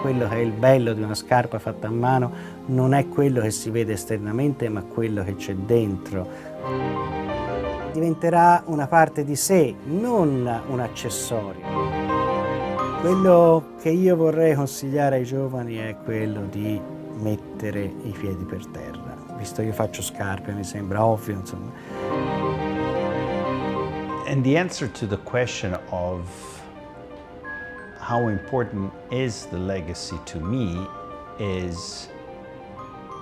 quello che è il bello di una scarpa fatta a mano non è quello che si vede esternamente, ma quello che c'è dentro. Diventerà una parte di sé, non un accessorio. Quello che io vorrei consigliare ai giovani è quello di mettere i piedi per terra. Visto che io faccio scarpe, mi sembra ovvio, insomma. And the answer to the question of how important is the legacy to me is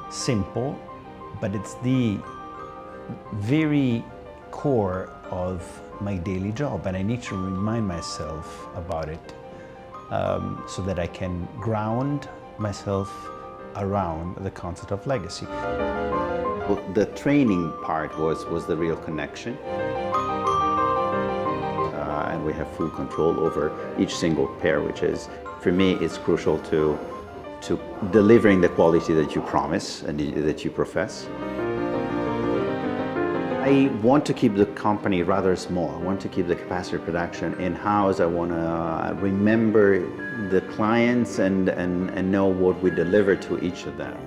simple, but it's the very core of my daily job, and I need to remind myself about it so that I can ground myself around the concept of legacy. The training part was the real connection. And we have full control over each single pair, which is, for me, it's crucial to delivering the quality that you promise and that you profess. I want to keep the company rather small. I want to keep the capacity of production in-house. I want to remember the clients and know what we deliver to each of them.